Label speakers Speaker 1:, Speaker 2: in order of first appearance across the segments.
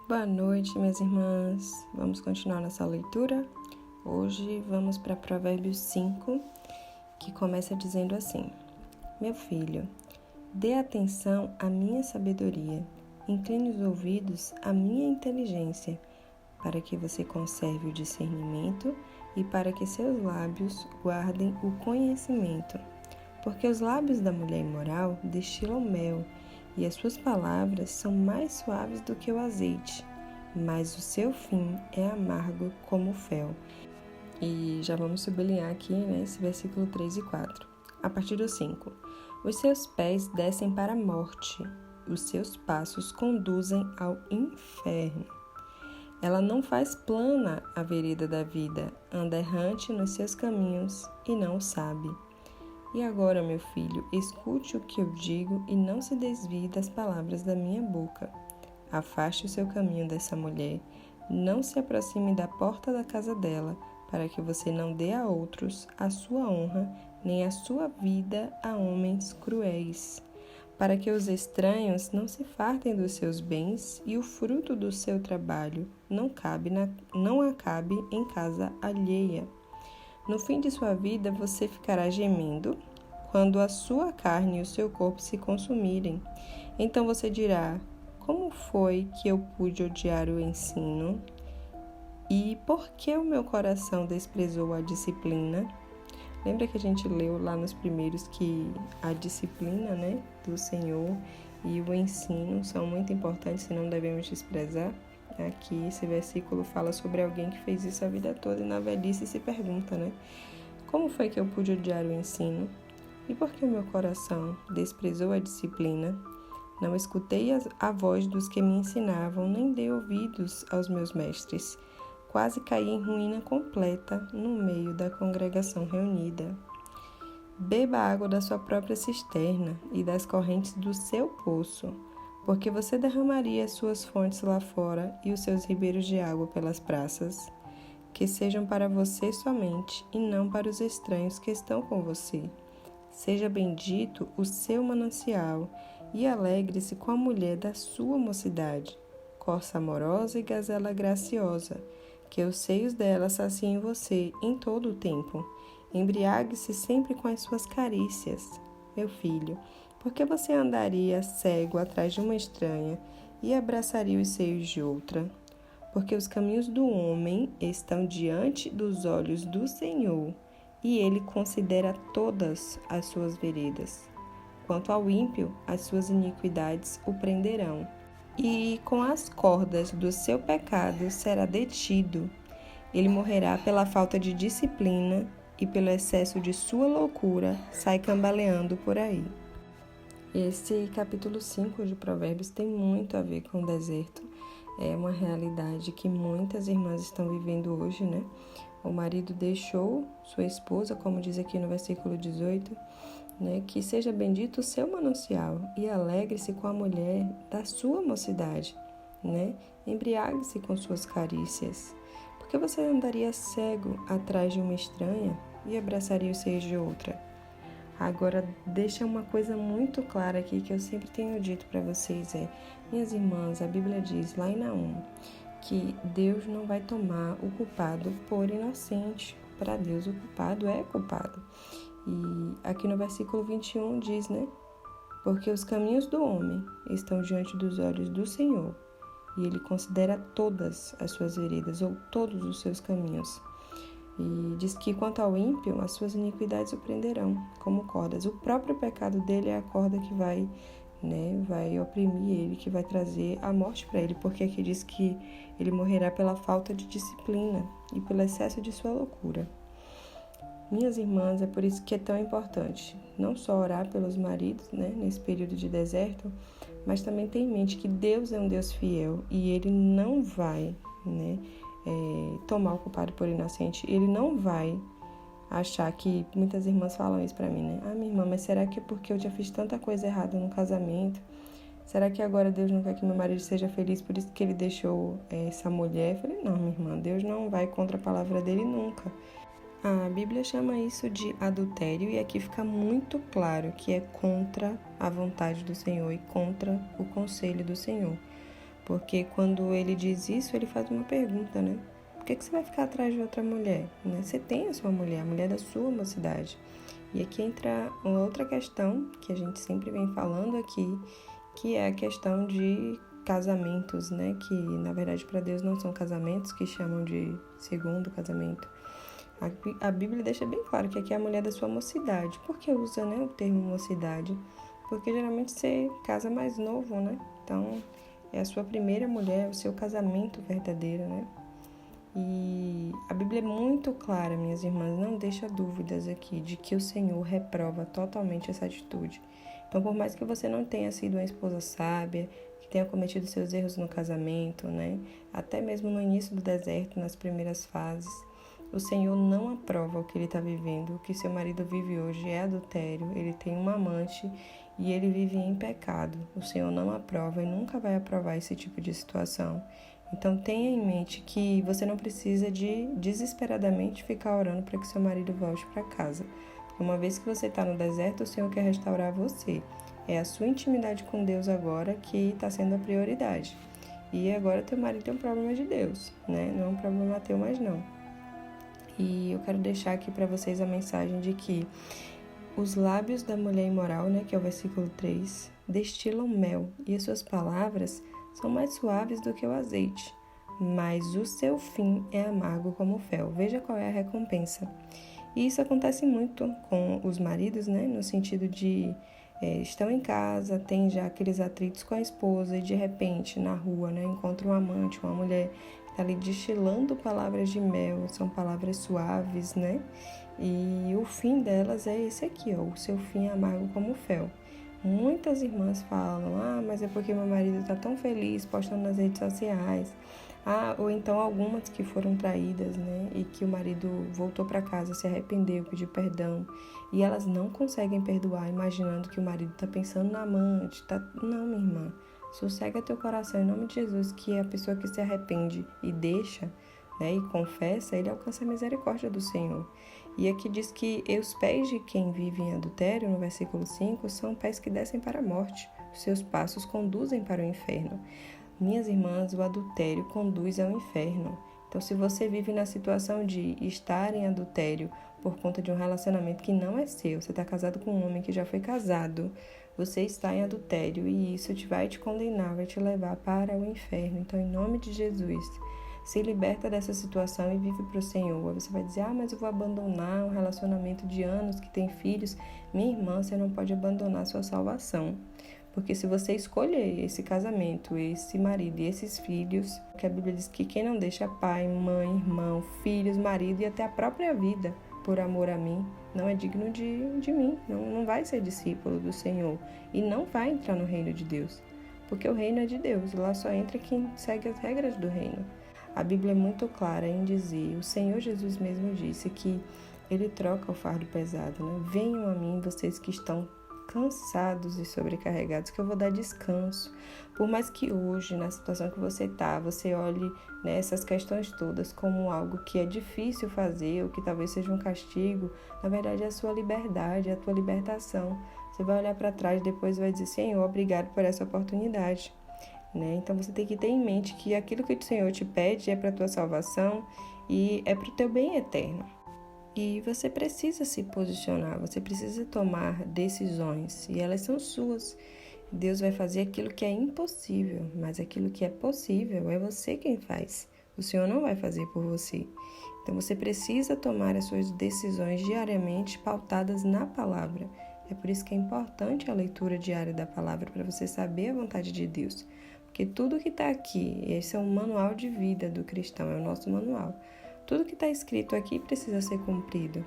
Speaker 1: Boa noite, minhas irmãs. Vamos continuar nossa leitura? Hoje vamos para Provérbios 5, que começa dizendo assim: Meu filho, dê atenção à minha sabedoria, incline os ouvidos à minha inteligência, para que você conserve o discernimento e para que seus lábios guardem o conhecimento. Porque os lábios da mulher imoral destilam mel, e as suas palavras são mais suaves do que o azeite, mas o seu fim é amargo como o fel. E já vamos sublinhar aqui, esse versículo 3 e 4. A partir do 5. Os seus pés descem para a morte, os seus passos conduzem ao inferno. Ela não faz plana a vereda da vida, anda errante nos seus caminhos e não o sabe. E agora, meu filho, escute o que eu digo e não se desvie das palavras da minha boca. Afaste o seu caminho dessa mulher, não se aproxime da porta da casa dela, para que você não dê a outros a sua honra, nem a sua vida a homens cruéis, para que os estranhos não se fartem dos seus bens e o fruto do seu trabalho não acabe em casa alheia. No fim de sua vida, você ficará gemendo quando a sua carne e o seu corpo se consumirem. Então você dirá: como foi que eu pude odiar o ensino? E por que o meu coração desprezou a disciplina? Lembra que a gente leu lá nos primeiros que a disciplina, do Senhor e o ensino são muito importantes e não devemos desprezar? Aqui esse versículo fala sobre alguém que fez isso a vida toda e na velhice se pergunta, como foi que eu pude odiar o ensino? E por que o meu coração desprezou a disciplina? Não escutei a voz dos que me ensinavam, nem dei ouvidos aos meus mestres. Quase caí em ruína completa no meio da congregação reunida. Beba a água da sua própria cisterna e das correntes do seu poço, porque você derramaria as suas fontes lá fora e os seus ribeiros de água pelas praças. Que sejam para você somente e não para os estranhos que estão com você. Seja bendito o seu manancial e alegre-se com a mulher da sua mocidade, corça amorosa e gazela graciosa, que os seios dela saciem você em todo o tempo. Embriague-se sempre com as suas carícias. Meu filho, por que você andaria cego atrás de uma estranha e abraçaria os seios de outra? Porque os caminhos do homem estão diante dos olhos do Senhor, e ele considera todas as suas veredas. Quanto ao ímpio, as suas iniquidades o prenderão, e com as cordas do seu pecado será detido. Ele morrerá pela falta de disciplina, e pelo excesso de sua loucura sai cambaleando por aí. Esse capítulo 5 de Provérbios tem muito a ver com o deserto. É uma realidade que muitas irmãs estão vivendo hoje, O marido deixou sua esposa, como diz aqui no versículo 18, que seja bendito o seu manancial e alegre-se com a mulher da sua mocidade, Embriague-se com suas carícias. Porque você andaria cego atrás de uma estranha e abraçaria os seios de outra? Agora, deixa uma coisa muito clara aqui que eu sempre tenho dito para vocês, minhas irmãs, a Bíblia diz lá em Naum que Deus não vai tomar o culpado por inocente. Para Deus, o culpado é culpado. E aqui no versículo 21 diz, porque os caminhos do homem estão diante dos olhos do Senhor, e Ele considera todas as suas veredas, ou todos os seus caminhos. E diz que quanto ao ímpio, as suas iniquidades o prenderão como cordas. O próprio pecado dele é a corda que vai oprimir ele, que vai trazer a morte para ele, porque aqui diz que ele morrerá pela falta de disciplina e pelo excesso de sua loucura. Minhas irmãs, é por isso que é tão importante não só orar pelos maridos, nesse período de deserto, mas também ter em mente que Deus é um Deus fiel e Ele não vai, tomar o culpado por inocente. Ele não vai achar que... Muitas irmãs falam isso pra mim, minha irmã, mas será que é porque eu já fiz tanta coisa errada no casamento? Será que agora Deus não quer que meu marido seja feliz, por isso que ele deixou essa mulher? Eu falei, não, minha irmã, Deus não vai contra a palavra dele nunca. A Bíblia chama isso de adultério e aqui fica muito claro que é contra a vontade do Senhor e contra o conselho do Senhor. Porque quando ele diz isso, ele faz uma pergunta, né? Por que você vai ficar atrás de outra mulher? Né? Você tem a sua mulher, a mulher da sua mocidade. E aqui entra uma outra questão que a gente sempre vem falando aqui, que é a questão de casamentos, né? Que, na verdade, para Deus não são casamentos, que chamam de segundo casamento. A Bíblia deixa bem claro que aqui é a mulher da sua mocidade. Por que usa, né, o termo mocidade? Porque geralmente você casa mais novo, né? Então, é a sua primeira mulher, o seu casamento verdadeiro, né? E a Bíblia é muito clara, minhas irmãs, não deixa dúvidas aqui de que o Senhor reprova totalmente essa atitude. Então, por mais que você não tenha sido uma esposa sábia, que tenha cometido seus erros no casamento, né? Até mesmo no início do deserto, nas primeiras fases, o Senhor não aprova o que ele está vivendo. O que seu marido vive hoje é adultério, ele tem uma amante e ele vive em pecado. O Senhor não aprova e nunca vai aprovar esse tipo de situação. Então tenha em mente que você não precisa de desesperadamente ficar orando para que seu marido volte para casa. Uma vez que você está no deserto, o Senhor quer restaurar você. É a sua intimidade com Deus agora que está sendo a prioridade. E agora teu marido é um problema de Deus, né? Não é um problema teu mais não. E eu quero deixar aqui para vocês a mensagem de que os lábios da mulher imoral, né, que é o versículo 3, destilam mel, e as suas palavras são mais suaves do que o azeite, mas o seu fim é amargo como o fel. Veja qual é a recompensa. E isso acontece muito com os maridos, né, no sentido de estão em casa, tem já aqueles atritos com a esposa e de repente na rua, né, encontra um amante, uma mulher que está ali destilando palavras de mel, são palavras suaves, né? E o fim delas é esse aqui, ó, o seu fim é amargo como o fel. Muitas irmãs falam, mas é porque meu marido está tão feliz postando nas redes sociais. Ou então algumas que foram traídas, né? E que o marido voltou para casa, se arrependeu, pediu perdão. E elas não conseguem perdoar, imaginando que o marido está pensando na amante. Não, minha irmã. Sossega teu coração em nome de Jesus, que a pessoa que se arrepende e deixa, né, e confessa, ele alcança a misericórdia do Senhor. E aqui diz que os pés de quem vive em adultério, no versículo 5, são pés que descem para a morte. Os seus passos conduzem para o inferno. Minhas irmãs, o adultério conduz ao inferno. Então, se você vive na situação de estar em adultério por conta de um relacionamento que não é seu, você está casado com um homem que já foi casado, você está em adultério e isso vai te condenar, vai te levar para o inferno. Então, em nome de Jesus, se liberta dessa situação e vive para o Senhor. Você vai dizer, mas eu vou abandonar um relacionamento de anos que tem filhos. Minha irmã, você não pode abandonar a sua salvação. Porque se você escolher esse casamento, esse marido e esses filhos, que a Bíblia diz que quem não deixa pai, mãe, irmão, filhos, marido e até a própria vida por amor a mim, não é digno de mim, não vai ser discípulo do Senhor e não vai entrar no reino de Deus. Porque o reino é de Deus, lá só entra quem segue as regras do reino. A Bíblia é muito clara em dizer, o Senhor Jesus mesmo disse que ele troca o fardo pesado, né? Venham a mim vocês que estão cansados e sobrecarregados, que eu vou dar descanso. Por mais que hoje, na situação que você está, você olhe, né, essas questões todas como algo que é difícil fazer, ou que talvez seja um castigo, na verdade é a sua liberdade, é a tua libertação. Você vai olhar para trás e depois vai dizer, Senhor, obrigado por essa oportunidade. Né? Então você tem que ter em mente que aquilo que o Senhor te pede é para a tua salvação e é para o teu bem eterno. E você precisa se posicionar, você precisa tomar decisões e elas são suas. Deus vai fazer aquilo que é impossível, mas aquilo que é possível é você quem faz. O Senhor não vai fazer por você. Então você precisa tomar as suas decisões diariamente pautadas na palavra. É por isso que é importante a leitura diária da palavra, para você saber a vontade de Deus. Porque tudo que está aqui, esse é um manual de vida do cristão, é o nosso manual. Tudo que está escrito aqui precisa ser cumprido.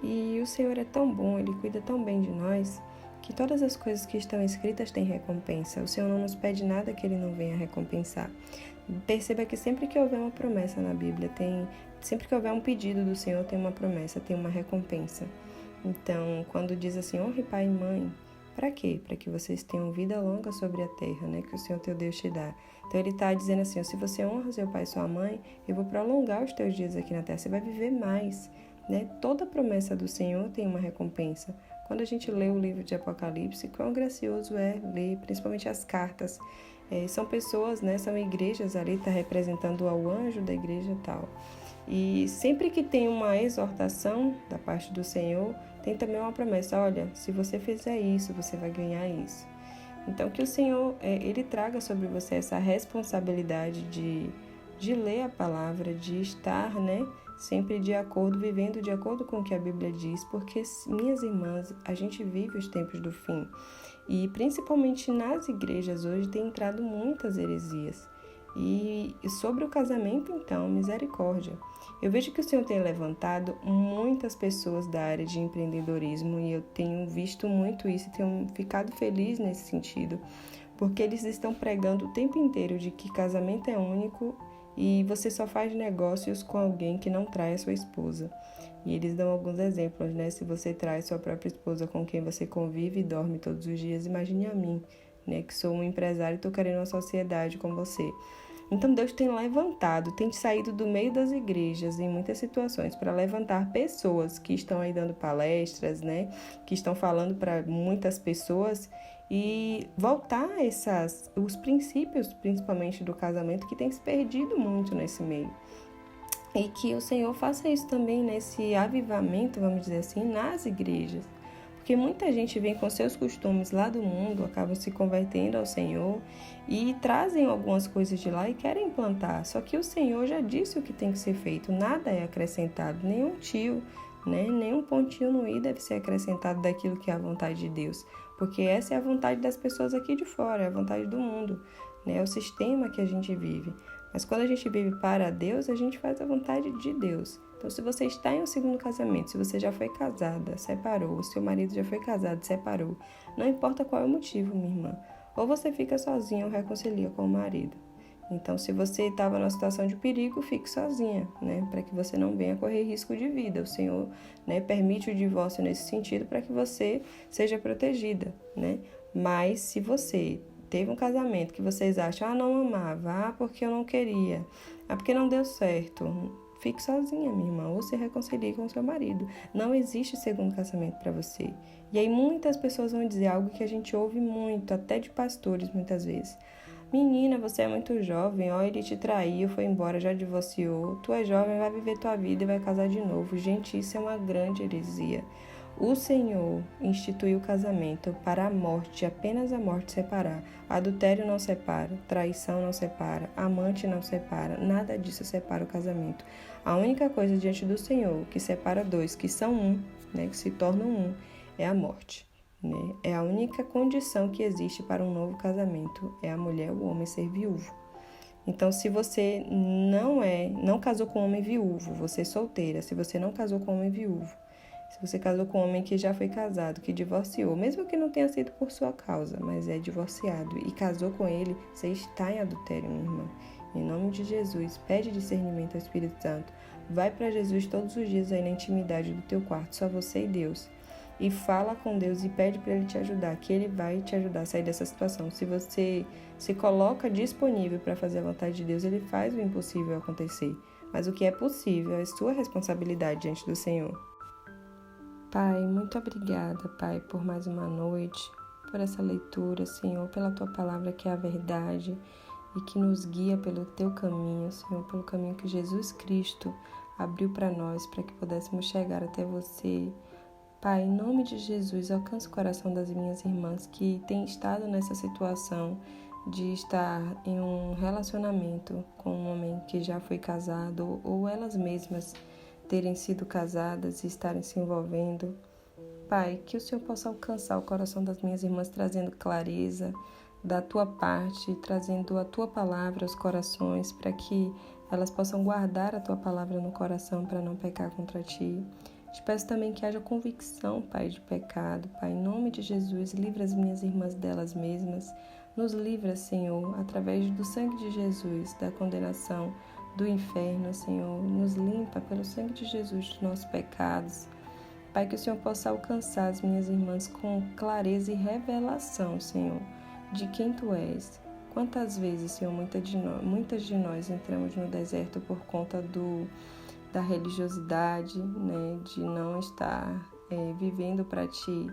Speaker 1: E o Senhor é tão bom, Ele cuida tão bem de nós, que todas as coisas que estão escritas têm recompensa. O Senhor não nos pede nada que Ele não venha recompensar. Perceba que sempre que houver uma promessa na Bíblia, sempre que houver um pedido do Senhor, tem uma promessa, tem uma recompensa. Então, quando diz assim, honre pai e mãe, para quê? Para que vocês tenham vida longa sobre a terra, né? Que o Senhor teu Deus te dá. Então, Ele está dizendo assim, se você honra seu pai e sua mãe, eu vou prolongar os teus dias aqui na terra. Você vai viver mais, né? Toda promessa do Senhor tem uma recompensa. Quando a gente lê o livro de Apocalipse, quão gracioso é ler, principalmente as cartas. São pessoas, né? São igrejas ali, está representando ao anjo da igreja e tal. E sempre que tem uma exortação da parte do Senhor, tem também uma promessa: olha, se você fizer isso, você vai ganhar isso. Então, que o Senhor, Ele traga sobre você essa responsabilidade de ler a palavra, de estar, né, sempre de acordo, vivendo de acordo com o que a Bíblia diz, porque, minhas irmãs, a gente vive os tempos do fim. E principalmente nas igrejas hoje tem entrado muitas heresias. E sobre o casamento, então, misericórdia. Eu vejo que o Senhor tem levantado muitas pessoas da área de empreendedorismo e eu tenho visto muito isso e tenho ficado feliz nesse sentido, porque eles estão pregando o tempo inteiro de que casamento é único e você só faz negócios com alguém que não trai a sua esposa. E eles dão alguns exemplos, né? Se você traz sua própria esposa com quem você convive e dorme todos os dias, imagine a mim, né? Que sou um empresário e estou querendo uma sociedade com você. Então Deus tem levantado, tem saído do meio das igrejas em muitas situações para levantar pessoas que estão aí dando palestras, né? Que estão falando para muitas pessoas e voltar os princípios, principalmente do casamento, que tem se perdido muito nesse meio. E que o Senhor faça isso também nesse avivamento, vamos dizer assim, nas igrejas. Porque muita gente vem com seus costumes lá do mundo, acabam se convertendo ao Senhor e trazem algumas coisas de lá e querem implantar. Só que o Senhor já disse o que tem que ser feito, nada é acrescentado, nenhum tio, né? Nenhum pontinho no i deve ser acrescentado daquilo que é a vontade de Deus. Porque essa é a vontade das pessoas aqui de fora, é a vontade do mundo, né? É o sistema que a gente vive. Mas quando a gente vive para Deus, a gente faz a vontade de Deus. Então, se você está em um segundo casamento, se você já foi casada, separou, o seu marido já foi casado, separou, não importa qual é o motivo, minha irmã. Ou você fica sozinha ou reconcilia com o marido. Então, se você estava numa situação de perigo, fique sozinha, né? Para que você não venha correr risco de vida. O Senhor, né, permite o divórcio nesse sentido para que você seja protegida, né? Mas se você teve um casamento que vocês acham, não amava, porque eu não queria, porque não deu certo, fique sozinha, minha irmã, ou se reconcilie com seu marido. Não existe segundo casamento para você. E aí muitas pessoas vão dizer algo que a gente ouve muito, até de pastores muitas vezes. Menina, você é muito jovem, ele te traiu, foi embora, já divorciou. Tu é jovem, vai viver tua vida e vai casar de novo. Gente, isso é uma grande heresia. O Senhor instituiu o casamento para a morte, apenas a morte separar. Adultério não separa, traição não separa, amante não separa, nada disso separa o casamento. A única coisa diante do Senhor que separa dois, que são um, né, que se tornam um, é a morte. Né? É a única condição que existe para um novo casamento, é a mulher ou o homem ser viúvo. Então, se você não casou com um homem viúvo, você é solteira, se você não casou com um homem viúvo, se você casou com um homem que já foi casado, que divorciou, mesmo que não tenha sido por sua causa, mas é divorciado e casou com ele, você está em adultério, minha irmã. Em nome de Jesus, pede discernimento ao Espírito Santo. Vai para Jesus todos os dias aí na intimidade do teu quarto, só você e Deus. E fala com Deus e pede para Ele te ajudar, que Ele vai te ajudar a sair dessa situação. Se você se coloca disponível para fazer a vontade de Deus, Ele faz o impossível acontecer. Mas o que é possível é sua responsabilidade diante do Senhor. Pai, muito obrigada, Pai, por mais uma noite, por essa leitura, Senhor, pela Tua palavra que é a verdade e que nos guia pelo Teu caminho, Senhor, pelo caminho que Jesus Cristo abriu para nós, para que pudéssemos chegar até Você. Pai, em nome de Jesus, alcance o coração das minhas irmãs que têm estado nessa situação de estar em um relacionamento com um homem que já foi casado ou elas mesmas terem sido casadas e estarem se envolvendo. Pai, que o Senhor possa alcançar o coração das minhas irmãs, trazendo clareza da Tua parte, trazendo a Tua palavra aos corações, para que elas possam guardar a Tua palavra no coração para não pecar contra Ti. Te peço também que haja convicção, Pai, de pecado. Pai, em nome de Jesus, livra as minhas irmãs delas mesmas. Nos livra, Senhor, através do sangue de Jesus, da condenação do inferno, Senhor. Nos limpa pelo sangue de Jesus dos nossos pecados. Pai, que o Senhor possa alcançar as minhas irmãs com clareza e revelação, Senhor, de quem Tu és. Quantas vezes, Senhor, muitas de nós entramos no deserto por conta da religiosidade, né, de não estar vivendo para Ti.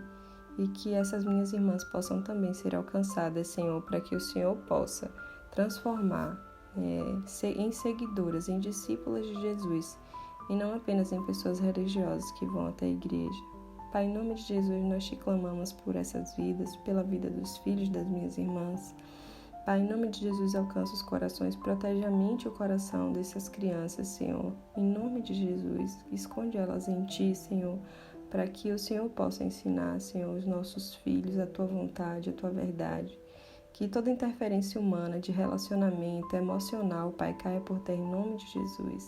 Speaker 1: e que essas minhas irmãs possam também ser alcançadas, Senhor, para que o Senhor possa transformar em seguidoras, em discípulas de Jesus, e não apenas em pessoas religiosas que vão até a igreja. Pai, em nome de Jesus, nós te clamamos por essas vidas, pela vida dos filhos das minhas irmãs. Pai, em nome de Jesus, alcança os corações, protege a mente e o coração dessas crianças, Senhor. Em nome de Jesus, esconde elas em Ti, Senhor, para que o Senhor possa ensinar, Senhor, os nossos filhos a Tua vontade, a Tua verdade. Que toda interferência humana de relacionamento emocional, Pai, caia por terra em nome de Jesus.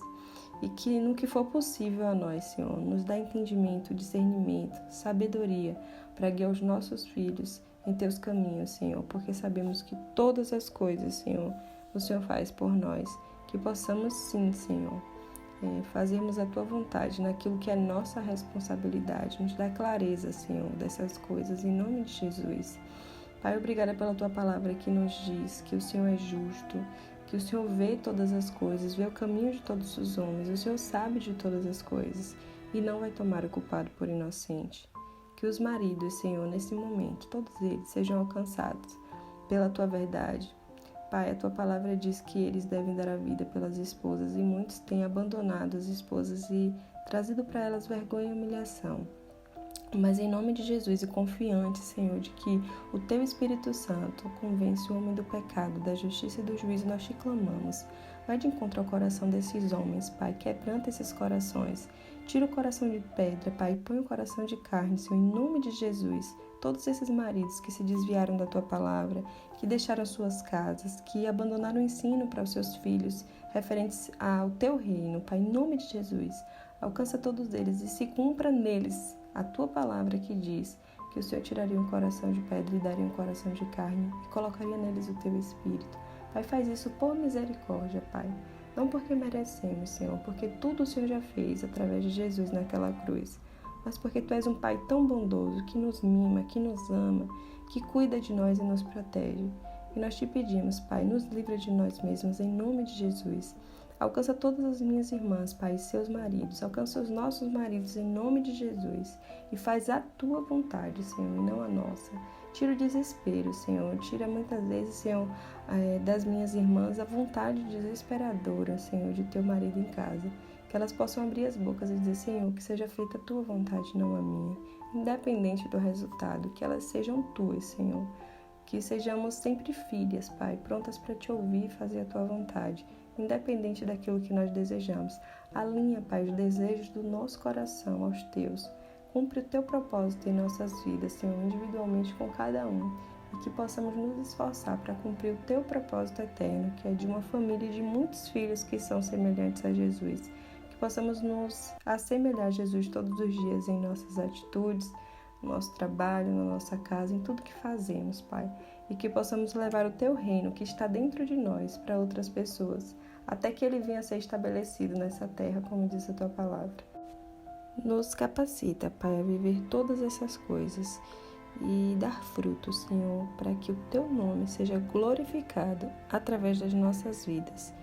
Speaker 1: E que no que for possível a nós, Senhor, nos dá entendimento, discernimento, sabedoria para guiar os nossos filhos em Teus caminhos, Senhor, porque sabemos que todas as coisas, Senhor, o Senhor faz por nós. Que possamos sim, Senhor, fazermos a Tua vontade naquilo que é nossa responsabilidade. Nos dá clareza, Senhor, dessas coisas, em nome de Jesus. Pai, obrigada pela Tua palavra que nos diz que o Senhor é justo, que o Senhor vê todas as coisas, vê o caminho de todos os homens, o Senhor sabe de todas as coisas e não vai tomar o culpado por inocente. Que os maridos, Senhor, nesse momento, todos eles sejam alcançados pela Tua verdade. Pai, a Tua palavra diz que eles devem dar a vida pelas esposas e muitos têm abandonado as esposas e trazido para elas vergonha e humilhação. Mas em nome de Jesus e confiante, Senhor, de que o Teu Espírito Santo convence o homem do pecado, da justiça e do juízo, nós te clamamos. Vai de encontro ao coração desses homens, Pai, quebranta esses corações. Tira o coração de pedra, Pai, e põe o coração de carne, Senhor, em nome de Jesus. Todos esses maridos que se desviaram da Tua palavra, que deixaram suas casas, que abandonaram o ensino para os seus filhos, referentes ao Teu reino, Pai, em nome de Jesus. Alcança todos eles e se cumpra neles a Tua palavra que diz que o Senhor tiraria um coração de pedra e daria um coração de carne e colocaria neles o Teu Espírito. Pai, faz isso por misericórdia, Pai. Não porque merecemos, Senhor, porque tudo o Senhor já fez através de Jesus naquela cruz, mas porque Tu és um Pai tão bondoso, que nos mima, que nos ama, que cuida de nós e nos protege. E nós te pedimos, Pai, nos livra de nós mesmos, em nome de Jesus. Alcança todas as minhas irmãs, Pai, e seus maridos. Alcança os nossos maridos em nome de Jesus. E faz a Tua vontade, Senhor, e não a nossa. Tira o desespero, Senhor. Tira muitas vezes, Senhor, das minhas irmãs a vontade desesperadora, Senhor, de ter o marido em casa. Que elas possam abrir as bocas e dizer, Senhor, que seja feita a Tua vontade, não a minha. Independente do resultado, que elas sejam Tuas, Senhor. Que sejamos sempre filhas, Pai, prontas para Te ouvir e fazer a Tua vontade. Independente daquilo que nós desejamos. Alinha, Pai, os desejos do nosso coração aos Teus. Cumpre o Teu propósito em nossas vidas, Senhor, individualmente com cada um. E que possamos nos esforçar para cumprir o Teu propósito eterno, que é de uma família e de muitos filhos que são semelhantes a Jesus. Que possamos nos assemelhar a Jesus todos os dias em nossas atitudes, no nosso trabalho, na nossa casa, em tudo que fazemos, Pai. E que possamos levar o Teu reino que está dentro de nós para outras pessoas, até que ele venha a ser estabelecido nessa terra, como diz a Tua palavra. Nos capacita, Pai, a viver todas essas coisas e dar frutos, Senhor, para que o Teu nome seja glorificado através das nossas vidas.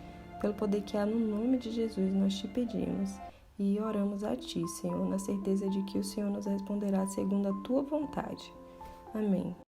Speaker 1: Pelo poder que há no nome de Jesus, nós te pedimos e oramos a Ti, Senhor, na certeza de que o Senhor nos responderá segundo a Tua vontade. Amém.